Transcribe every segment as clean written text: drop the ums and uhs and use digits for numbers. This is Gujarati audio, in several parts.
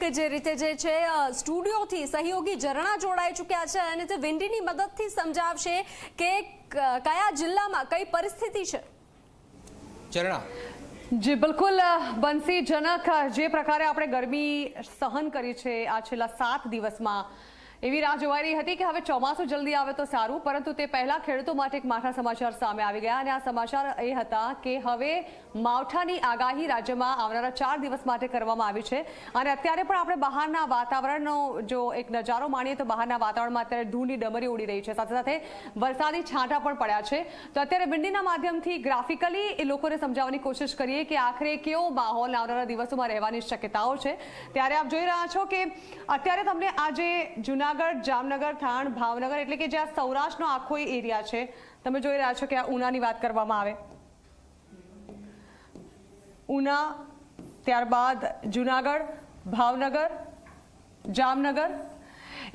કે જે રીતે જે છે સ્ટુડિયોથી સહયોગી ઝરણા જોડાઈ ચૂક્યા છે અને તે વિંડીની મદદથી સમજાવશે કે કયા જિલ્લામાં કઈ પરિસ્થિતિ છે। ઝરણા જી બિલકુલ બંસીજનક જે પ્રકારે આપણે ગરમી સહન કરી છે આ છેલ્લા 7 દિવસમાં એવી રાહ જોવાઈ રહી હતી કે હવે ચોમાસું જલ્દી આવે તો સારું, પરંતુ તે પહેલા ખેડૂતો માટે એક માઠા સમાચાર સામે આવી ગયા અને આ સમાચાર એ હતા કે હવે માવઠાની આગાહી રાજ્યમાં આવનારા 4 દિવસ માટે કરવામાં આવી છે અને અત્યારે પણ આપણે બહારના વાતાવરણનો જો એક નજારો માણીએ તો બહારના વાતાવરણમાં અત્યારે ધૂળની ડમરી ઉડી રહી છે, સાથે સાથે વરસાદી છાંટા પણ પડ્યા છે। તો અત્યારે વિંડીના માધ્યમથી ગ્રાફિકલી એ લોકોને સમજાવવાની કોશિશ કરીએ કે આખરે કેવો માહોલ આવનારા દિવસોમાં રહેવાની શક્યતાઓ છે। ત્યારે આપ જોઈ રહ્યા છો કે અત્યારે તમને આજે જૂનાગઢ, જામનગર, થાણ, ભાવનગર એટલે કે જ્યાં સૌરાષ્ટ્રનો આખો એરિયા છે, તમે જોઈ રહ્યા છો કે આ ઉનાની વાત કરવામાં આવે, ઉના, ત્યારબાદ જૂનાગઢ, ભાવનગર, જામનગર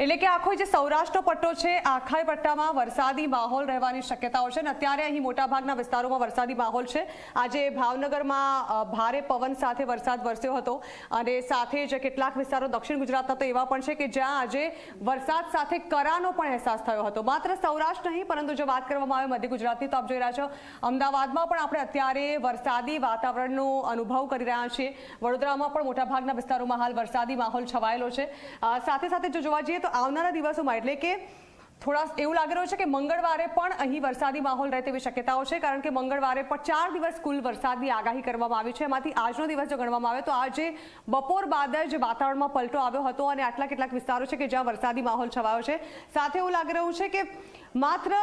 એટલે કે આખો જે સૌરાષ્ટ્રનો પટ્ટો છે આખા પટ્ટામાં વરસાદી માહોલ રહેવાની શક્યતાઓ છે અને અત્યારે અહીં મોટાભાગના વિસ્તારોમાં વરસાદી માહોલ છે। આજે ભાવનગરમાં ભારે પવન સાથે વરસાદ વરસ્યો હતો અને સાથે જ કેટલાક વિસ્તારો દક્ષિણ ગુજરાતના તો એવા પણ છે કે જ્યાં આજે વરસાદ સાથે કરાનો પણ અહેસાસ થયો હતો। માત્ર સૌરાષ્ટ્ર નહીં પરંતુ જો વાત કરવામાં આવે મધ્ય ગુજરાતની તો આપ જોઈ રહ્યા છો અમદાવાદમાં પણ આપણે અત્યારે વરસાદી વાતાવરણનો અનુભવ કરી રહ્યા છીએ। વડોદરામાં પણ મોટાભાગના વિસ્તારોમાં હાલ વરસાદી માહોલ છવાયેલો છે। સાથે સાથે જો જોવા જઈએ તો આવનારા દિવસોમાં એટલે કે થોડા એવું લાગી રહ્યું છે કે મંગળવારે પણ અહીં વરસાદી માહોલ રહે તેવી શક્યતાઓ છે, કારણ કે મંગળવારે પણ 4 દિવસ કુલ વરસાદની આગાહી કરવામાં આવી છે। એમાંથી આજનો દિવસ જો ગણવામાં આવે તો આજે બપોર બાદ જ વાતાવરણમાં પલટો આવ્યો હતો અને આટલા કેટલાક વિસ્તારો છે કે જ્યાં વરસાદી માહોલ છવાયો છે। સાથે એવું લાગી રહ્યું છે કે માત્ર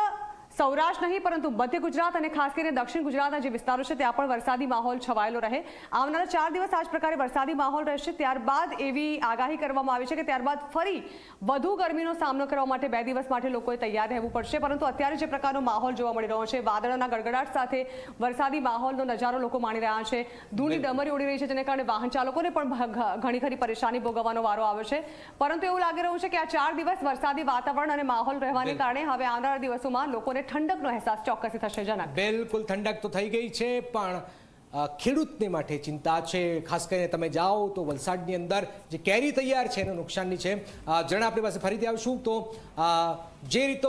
સૌરાષ્ટ્ર નહીં પરંતુ મધ્ય ગુજરાત અને ખાસ કરીને દક્ષિણ ગુજરાતના જે વિસ્તારો છે ત્યાં પણ વરસાદી માહોલ છવાયેલો રહે। આવનારા 4 દિવસ આ જ પ્રકારે વરસાદી માહોલ રહેશે। ત્યારબાદ એવી આગાહી કરવામાં આવી છે કે ત્યારબાદ ફરી વધુ ગરમીનો સામનો કરવા માટે 2 દિવસ માટે લોકોએ તૈયાર રહેવું પડશે, પરંતુ અત્યારે જે પ્રકારનો માહોલ જોવા મળી રહ્યો છે વાદળોના ગડગડાટ સાથે વરસાદી માહોલનો નજારો લોકો માણી રહ્યા છે, ધૂળની ડમરી ઉડી રહી છે જેને કારણે વાહન ચાલકોને પણ ઘણી ખરી પરેશાની ભોગવવાનો વારો આવ્યો છે, પરંતુ એવું લાગી રહ્યું છે કે આ 4 દિવસ વરસાદી વાતાવરણ અને માહોલ રહેવાને કારણે હવે આવનારા દિવસોમાં લોકોને ઠંડકનો અહેસાસ ચોક્કસથી થશે। જનક બિલકુલ ઠંડક તો થઈ ગઈ છે પણ ખેડૂતને માટે ચિંતા છે, ખાસ કરીને તમે જાઓ તો વલસાડની અંદર જે કેરી તૈયાર છે એનું નુકસાનની છે। જણા આપણી પાસે ફરીથી આવશું તો જે રીતો